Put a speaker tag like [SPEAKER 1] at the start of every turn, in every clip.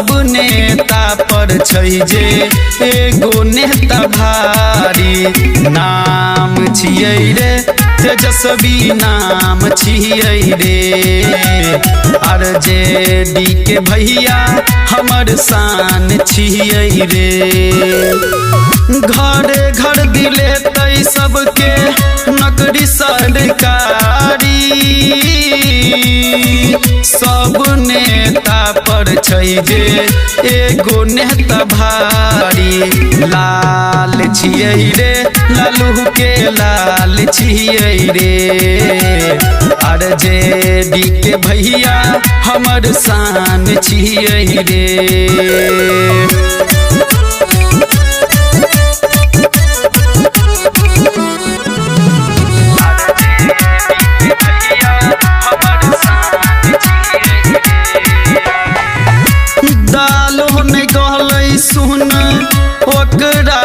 [SPEAKER 1] सब नेता पर छै जे एगो नेता भारी नाम छियै रे तेजस्वी नाम छियै रे आरजेडी के भैया हमर शान छियै रे घरे घर दिले तै सबके नौकरी सरकारी सब नेता पर छै जे एगो नेता भारी लाल छियै रे लालू के लाल छियै रे आरजेडी के भैया हमर शान छियै रे सुन ओकरा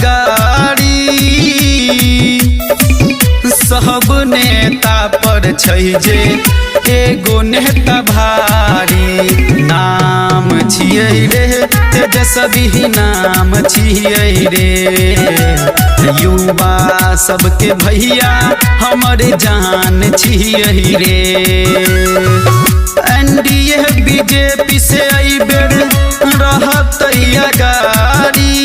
[SPEAKER 1] गाड़ी सब नेता पर छै जे एगो नेता भारी नाम छियै रे तेजस्वी नाम छियै रे युवा सबके भैया हमर जान छियै रे एनडीए बीजेपी से आई बेर रहत गाड़ी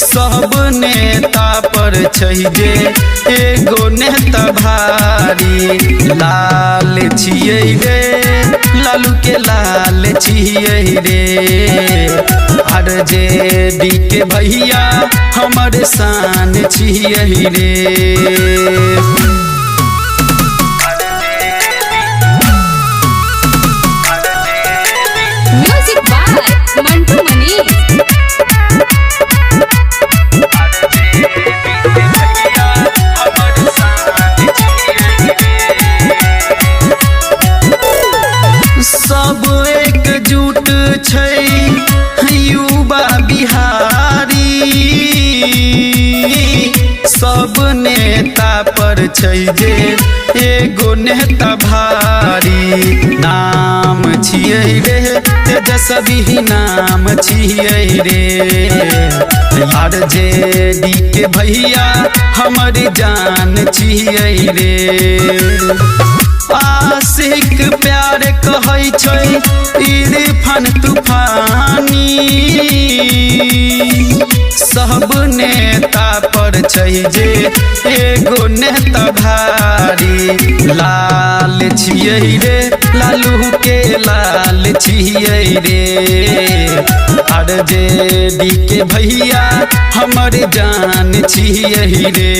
[SPEAKER 1] सब नेता पर छै जे एगो नेता भारी लाल छियै रे लालू के लाल छियै रे आरजेडी के भैया हमर शान छियै रे
[SPEAKER 2] मंटू मनी
[SPEAKER 1] सब एकजुट छै युवा बिहारी सब नेता पर छै जे एगो नेता भारी नाम छियै रे तेजस्वी नाम छियै रे आरजेडी के भैया हमर जान छियै रे आशिक प्यार कहै छै इरफान तूफानी सब नेता पर छै जे एगो नेता भारी लाल छियै रे लालू के लाल छियै रे आरजेडी के भैया हमर जान छियै रे।